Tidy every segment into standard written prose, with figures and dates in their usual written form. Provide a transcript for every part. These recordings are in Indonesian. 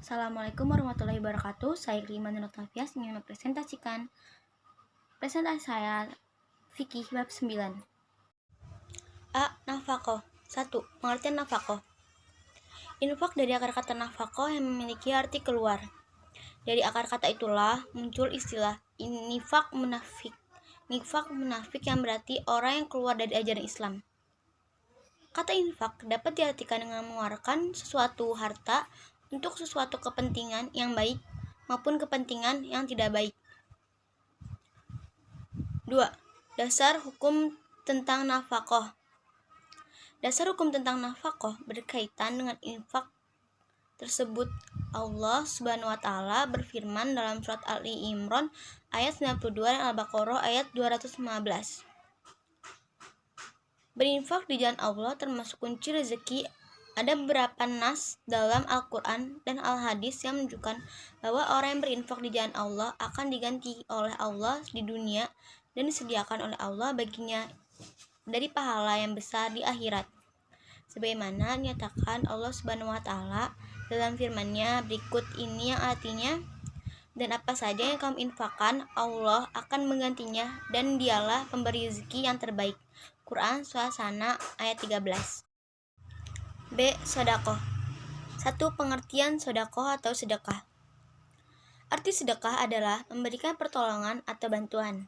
Assalamualaikum warahmatullahi wabarakatuh. Saya Rima Nur Tafias ingin mempresentasikan presentasi saya fikih bab 9. A. Nafaqah. 1. Pengertian nafaqah. Infak dari akar kata nafaqah yang memiliki arti keluar. Dari akar kata itulah muncul istilah nifaq munafik. Nifaq munafik yang berarti orang yang keluar dari ajaran Islam. Kata infak dapat diartikan dengan mengeluarkan sesuatu harta untuk sesuatu kepentingan yang baik maupun kepentingan yang tidak baik. 2. Dasar hukum tentang nafaqah. Dasar hukum tentang nafaqah berkaitan dengan infak tersebut. Allah Subhanahu wa taala berfirman dalam surat Ali Imran ayat 92 dan Al-Baqarah ayat 215. Berinfak di jalan Allah termasuk kunci rezeki. Ada beberapa nas dalam Al-Quran dan Al-Hadis yang menunjukkan bahwa orang yang berinfak di jalan Allah akan diganti oleh Allah di dunia dan disediakan oleh Allah baginya dari pahala yang besar di akhirat. Sebagaimana dinyatakan Allah Subhanahu wa taala dalam firman-Nya berikut ini yang artinya, dan apa saja yang kamu infakkan Allah akan menggantinya dan dialah pemberi rezeki yang terbaik. Quran Suasana ayat 13. B. Sedekah. 1. Pengertian sedekah atau sedekah. Arti sedekah adalah memberikan pertolongan atau bantuan.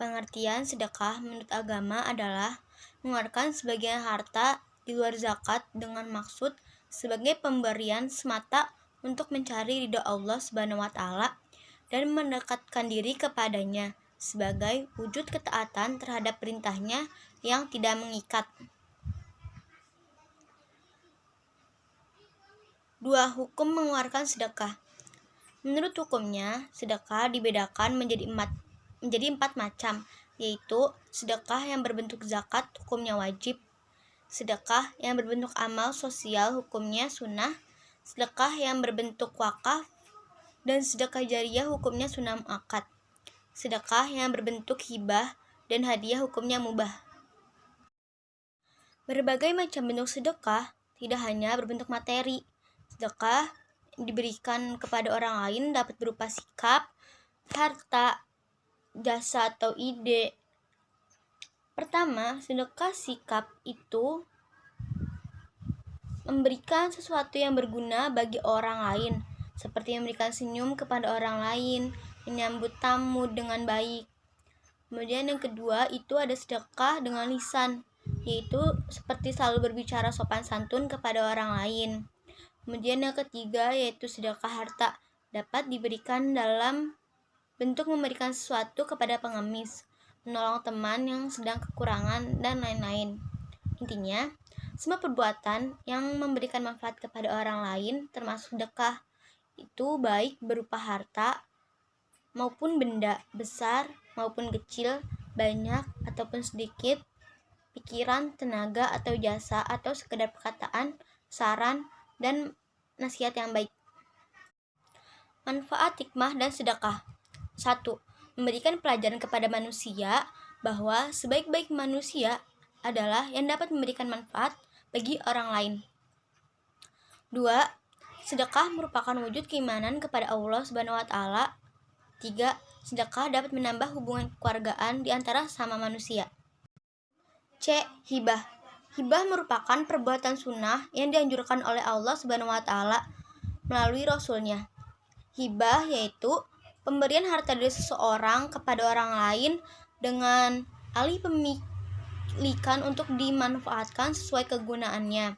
Pengertian sedekah menurut agama adalah mengeluarkan sebagian harta di luar zakat dengan maksud sebagai pemberian semata untuk mencari ridha Allah Subhanahu wa taala dan mendekatkan diri kepadanya sebagai wujud ketaatan terhadap perintahnya yang tidak mengikat. 2. Hukum mengeluarkan sedekah. Menurut hukumnya, sedekah dibedakan menjadi empat macam, yaitu sedekah yang berbentuk zakat, hukumnya wajib; sedekah yang berbentuk amal sosial, hukumnya sunnah; sedekah yang berbentuk wakaf; dan sedekah jariyah, hukumnya sunnah muakkad; sedekah yang berbentuk hibah dan hadiah, hukumnya mubah. Berbagai macam bentuk sedekah tidak hanya berbentuk materi. Sedekah diberikan kepada orang lain dapat berupa sikap, harta, jasa, atau ide. Pertama, sedekah sikap itu memberikan sesuatu yang berguna bagi orang lain, seperti memberikan senyum kepada orang lain, menyambut tamu dengan baik. Kemudian yang kedua itu ada sedekah dengan lisan, yaitu seperti selalu berbicara sopan santun kepada orang lain. Kemudian yang ketiga yaitu sedekah harta, dapat diberikan dalam bentuk memberikan sesuatu kepada pengemis, menolong teman yang sedang kekurangan, dan lain-lain. Intinya, semua perbuatan yang memberikan manfaat kepada orang lain termasuk sedekah, itu baik berupa harta maupun benda, besar maupun kecil, banyak ataupun sedikit, pikiran, tenaga, atau jasa, atau sekedar perkataan, saran, dan nasihat yang baik. Manfaat hikmah dan sedekah. 1. Memberikan pelajaran kepada manusia bahwa sebaik-baik manusia adalah yang dapat memberikan manfaat bagi orang lain. 2. Sedekah merupakan wujud keimanan kepada Allah Subhanahu wa taala. 3. Sedekah dapat menambah hubungan kekeluargaan di antara sama manusia. C. Hibah. Hibah merupakan perbuatan sunnah yang dianjurkan oleh Allah Subhanahu wa taala melalui Rasul-Nya. Hibah yaitu pemberian harta dari seseorang kepada orang lain dengan alih pemilikan untuk dimanfaatkan sesuai kegunaannya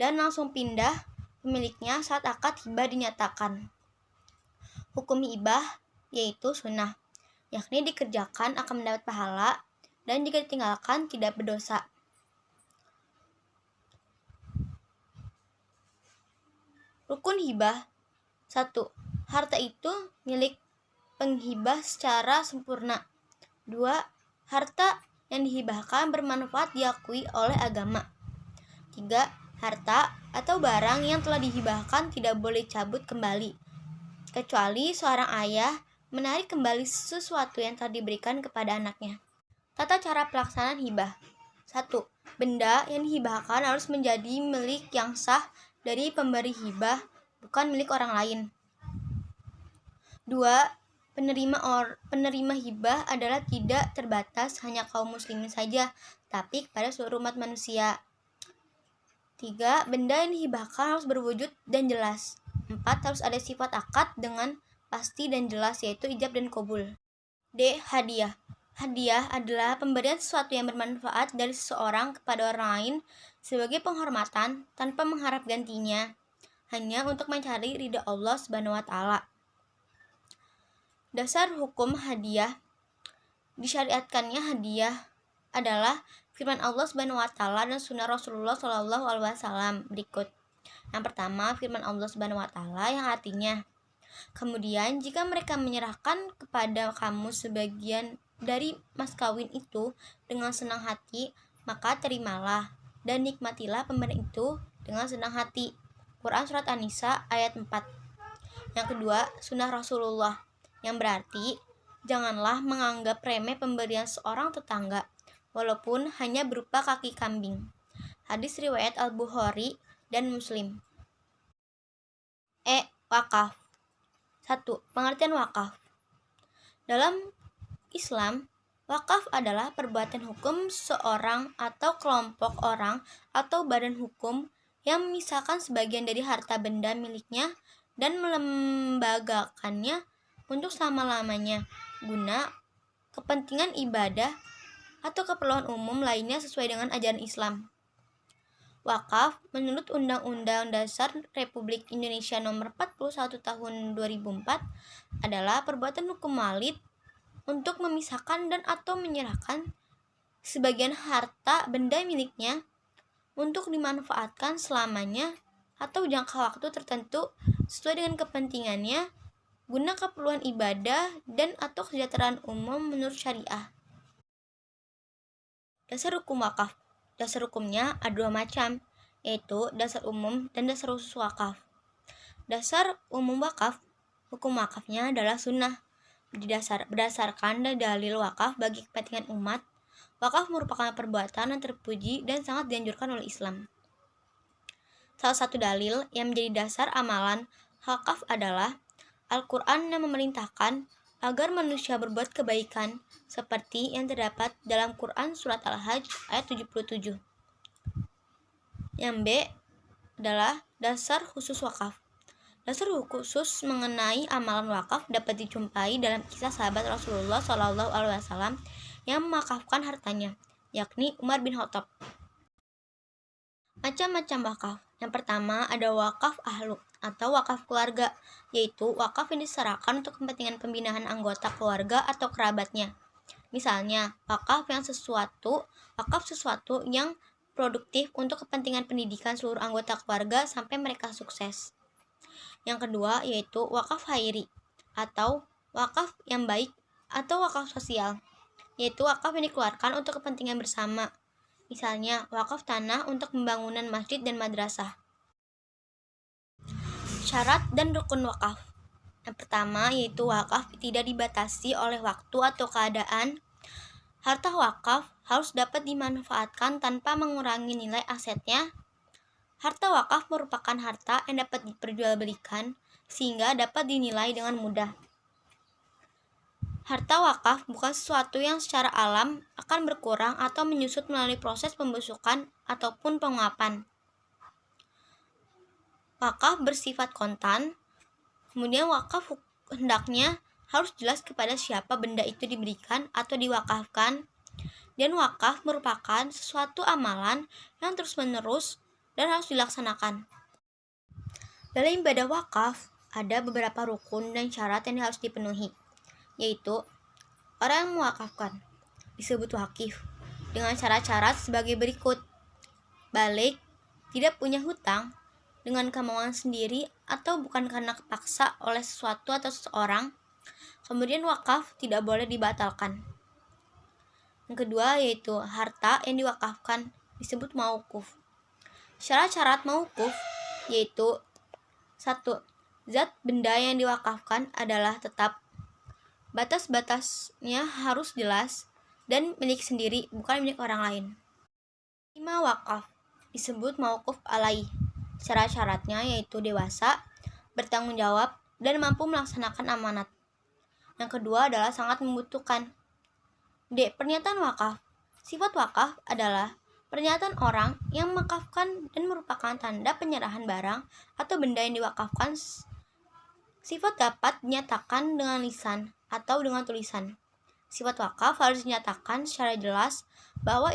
dan langsung pindah pemiliknya saat akad hibah dinyatakan. Hukum hibah yaitu sunnah, yakni dikerjakan akan mendapat pahala dan jika ditinggalkan tidak berdosa. Rukun hibah. 1. Harta itu milik penghibah secara sempurna. 2. Harta yang dihibahkan bermanfaat diakui oleh agama. 3. Harta atau barang yang telah dihibahkan tidak boleh cabut kembali, kecuali seorang ayah menarik kembali sesuatu yang telah diberikan kepada anaknya. Tata cara pelaksanaan hibah. 1. Benda yang dihibahkan harus menjadi milik yang sah dari pemberi hibah, bukan milik orang lain. 2. Penerima hibah adalah tidak terbatas hanya kaum muslimin saja, tapi kepada seluruh umat manusia. 3. Benda yang dihibahkan harus berwujud dan jelas. 4. Harus ada sifat akad dengan pasti dan jelas, yaitu ijab dan qabul. D. Hadiah. Hadiah adalah pemberian sesuatu yang bermanfaat dari seseorang kepada orang lain sebagai penghormatan tanpa mengharap gantinya, hanya untuk mencari ridha Allah Subhanahu wa Ta'ala. Dasar hukum hadiah. Disyariatkannya hadiah adalah firman Allah Subhanahu wa Ta'ala dan sunnah Rasulullah Shallallahu alaihi wasallam berikut. Yang pertama, firman Allah Subhanahu wa Ta'ala yang artinya, kemudian jika mereka menyerahkan kepada kamu sebagian dari mas kawin itu dengan senang hati, maka terimalah dan nikmatilah pemberian itu dengan senang hati. Quran Surat An-Nisa ayat 4. Yang kedua, sunnah Rasulullah, yang berarti janganlah menganggap remeh pemberian seorang tetangga, walaupun hanya berupa kaki kambing. Hadis riwayat Al-Bukhari dan Muslim. Wakaf. 1. Pengertian wakaf. Dalam Islam, wakaf adalah perbuatan hukum seorang atau kelompok orang atau badan hukum yang memisahkan sebagian dari harta benda miliknya dan melembagakannya untuk selama-lamanya guna kepentingan ibadah atau keperluan umum lainnya sesuai dengan ajaran Islam. Wakaf menurut Undang-Undang Dasar Republik Indonesia Nomor 41 Tahun 2004 adalah perbuatan hukum walid untuk memisahkan dan atau menyerahkan sebagian harta benda miliknya untuk dimanfaatkan selamanya atau jangka waktu tertentu sesuai dengan kepentingannya guna keperluan ibadah dan atau kesejahteraan umum menurut syariah. Dasar hukum wakaf. Dasar hukumnya ada 2 macam, yaitu dasar umum dan dasar khusus wakaf. Dasar umum wakaf, hukum wakafnya adalah sunnah. Berdasarkan dalil wakaf bagi kepentingan umat, wakaf merupakan perbuatan yang terpuji dan sangat dianjurkan oleh Islam. Salah satu dalil yang menjadi dasar amalan wakaf adalah Al-Quran yang memerintahkan agar manusia berbuat kebaikan seperti yang terdapat dalam Quran Surat Al-Hajj ayat 77. Yang B adalah dasar khusus wakaf. Dasar khusus mengenai amalan wakaf dapat dijumpai dalam kisah sahabat Rasulullah Shallallahu alaihi wasallam yang mewakafkan hartanya, yakni Umar bin Khattab. Macam-macam wakaf. Yang pertama ada wakaf ahlu atau wakaf keluarga, yaitu wakaf yang diserahkan untuk kepentingan pembinaan anggota keluarga atau kerabatnya. Misalnya, wakaf sesuatu yang produktif untuk kepentingan pendidikan seluruh anggota keluarga sampai mereka sukses. Yang kedua yaitu wakaf khairi atau wakaf yang baik atau wakaf sosial, yaitu wakaf yang dikeluarkan untuk kepentingan bersama. Misalnya, wakaf tanah untuk pembangunan masjid dan madrasah. Syarat dan rukun wakaf. Yang pertama yaitu wakaf tidak dibatasi oleh waktu atau keadaan. Harta wakaf harus dapat dimanfaatkan tanpa mengurangi nilai asetnya. Harta wakaf merupakan harta yang dapat diperjualbelikan sehingga dapat dinilai dengan mudah. Harta wakaf bukan sesuatu yang secara alam akan berkurang atau menyusut melalui proses pembusukan ataupun penguapan. Wakaf bersifat kontan. Kemudian wakaf hendaknya harus jelas kepada siapa benda itu diberikan atau diwakafkan. Dan wakaf merupakan sesuatu amalan yang terus-menerus dan harus dilaksanakan. Dalam ibadah wakaf ada beberapa rukun dan syarat yang harus dipenuhi, yaitu orang yang mewakafkan disebut wakif dengan syarat-syarat sebagai berikut: balik, tidak punya hutang dengan kemauan sendiri atau bukan karena kepaksa oleh sesuatu atau seseorang. Kemudian wakaf tidak boleh dibatalkan. Yang kedua yaitu harta yang diwakafkan disebut mauquf. Syarat-syarat mauquf yaitu 1. Zat benda yang diwakafkan adalah tetap. Batas-batasnya harus jelas dan milik sendiri, bukan milik orang lain. 5. Wakaf disebut mauquf alaih. Syarat-syaratnya yaitu dewasa, bertanggung jawab, dan mampu melaksanakan amanat. Yang kedua adalah sangat membutuhkan. D. Pernyataan wakaf. Sifat wakaf adalah pernyataan orang yang mewakafkan dan merupakan tanda penyerahan barang atau benda yang diwakafkan. Sifat dapat dinyatakan dengan lisan atau dengan tulisan. Sifat wakaf harus dinyatakan secara jelas bahwa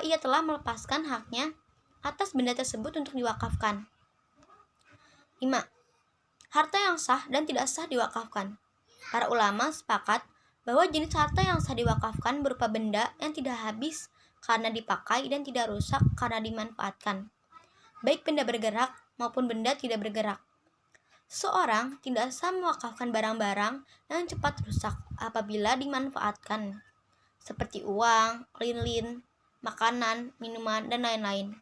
ia telah melepaskan haknya atas benda tersebut untuk diwakafkan. 5. Harta yang sah dan tidak sah diwakafkan. Para ulama sepakat bahwa jenis harta yang sah diwakafkan berupa benda yang tidak habis karena dipakai dan tidak rusak karena dimanfaatkan, baik benda bergerak maupun benda tidak bergerak. Seorang tidak sah mewakafkan barang-barang yang cepat rusak apabila dimanfaatkan, seperti uang, lilin, makanan, minuman, dan lain-lain.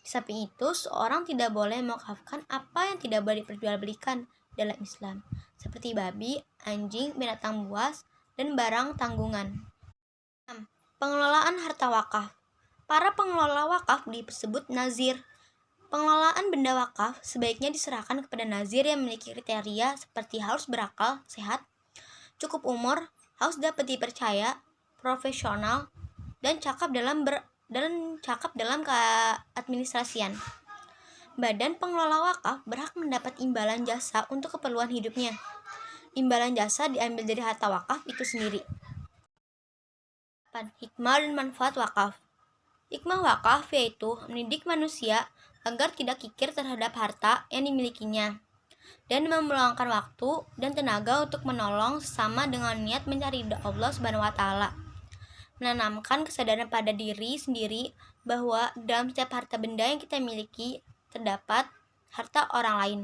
Di samping itu, seorang tidak boleh mewakafkan apa yang tidak boleh diperjualbelikan dalam Islam, seperti babi, anjing, binatang buas, dan barang tanggungan. 6. Pengelolaan harta wakaf. Para pengelola wakaf disebut nazir. Pengelolaan benda wakaf sebaiknya diserahkan kepada nazir yang memiliki kriteria seperti harus berakal, sehat, cukup umur, harus dapat dipercaya, profesional, dan cakap dalam keadministrasian. Badan pengelola wakaf berhak mendapat imbalan jasa untuk keperluan hidupnya. Imbalan jasa diambil dari harta wakaf itu sendiri. Hikmah dan manfaat wakaf. Hikmah wakaf yaitu mendidik manusia agar tidak kikir terhadap harta yang dimilikinya dan meluangkan waktu dan tenaga untuk menolong sesama dengan niat mencari ridha Allah Subhanahu wa taala. Menanamkan kesadaran pada diri sendiri bahwa dalam setiap harta benda yang kita miliki terdapat harta orang lain.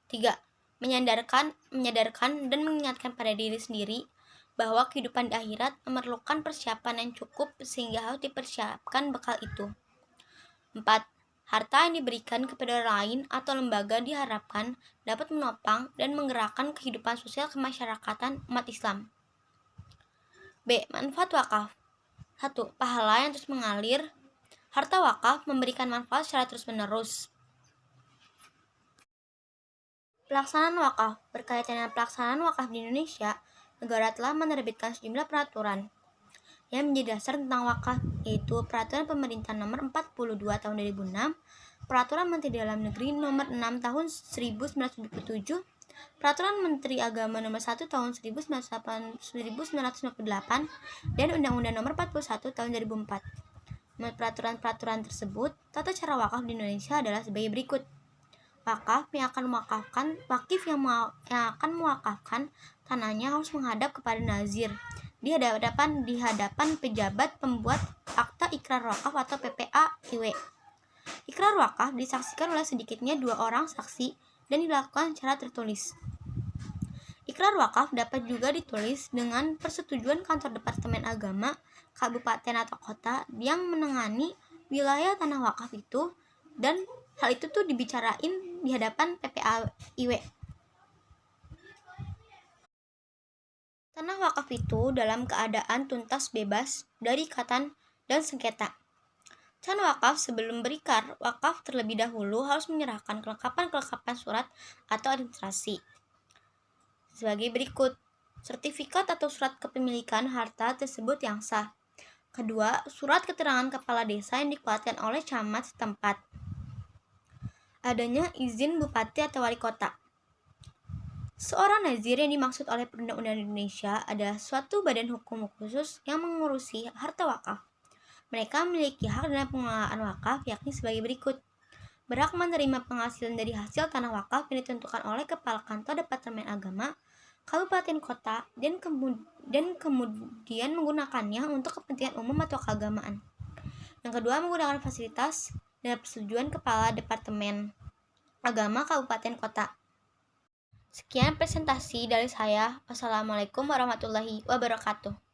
3. Menyadarkan dan mengingatkan pada diri sendiri bahwa kehidupan di akhirat memerlukan persiapan yang cukup sehingga harus dipersiapkan bekal itu. 4. Harta yang diberikan kepada orang lain atau lembaga diharapkan dapat menopang dan menggerakkan kehidupan sosial kemasyarakatan umat Islam. B. Manfaat wakaf. 1. Pahala yang terus mengalir. Harta wakaf memberikan manfaat secara terus-menerus. Pelaksanaan wakaf. Berkaitan dengan pelaksanaan wakaf di Indonesia, negara telah menerbitkan sejumlah peraturan yang menjadi dasar tentang wakaf, yaitu Peraturan Pemerintah Nomor 42 Tahun 2006, Peraturan Menteri Dalam Negeri Nomor 6 Tahun 1977, Peraturan Menteri Agama Nomor 1 Tahun 1958, dan Undang-Undang Nomor 41 Tahun 2004. Menurut peraturan-peraturan tersebut, tata cara wakaf di Indonesia adalah sebagai berikut. Wakif yang akan mewakafkan tanahnya harus menghadap kepada nazir di hadapan pejabat pembuat akta ikrar wakaf atau PPA-IW. Ikrar wakaf disaksikan oleh sedikitnya 2 orang saksi dan dilakukan secara tertulis. Ikrar wakaf dapat juga ditulis dengan persetujuan kantor Departemen Agama, kabupaten atau kota yang menangani wilayah tanah wakaf itu, dan hal itu dibicarain di hadapan PPA-IW. Tanah wakaf itu dalam keadaan tuntas bebas dari ikatan dan sengketa. Tanah wakaf sebelum berikrar wakaf terlebih dahulu harus menyerahkan kelengkapan surat atau administrasi sebagai berikut. Sertifikat atau surat kepemilikan harta tersebut yang sah. Kedua, surat keterangan kepala desa yang dikeluarkan oleh camat setempat. Adanya izin bupati atau wali kota. Seorang nazir yang dimaksud oleh Perundang-Undangan Indonesia adalah suatu badan hukum khusus yang mengurusi harta wakaf. Mereka memiliki hak dalam pengelolaan wakaf, yakni sebagai berikut. Berhak menerima penghasilan dari hasil tanah wakaf yang ditentukan oleh Kepala Kantor Departemen Agama, kabupaten kota, dan kemudian menggunakannya untuk kepentingan umum atau keagamaan. Yang kedua, menggunakan fasilitas dan persetujuan Kepala Departemen Agama kabupaten kota. Sekian presentasi dari saya. Wassalamualaikum warahmatullahi wabarakatuh.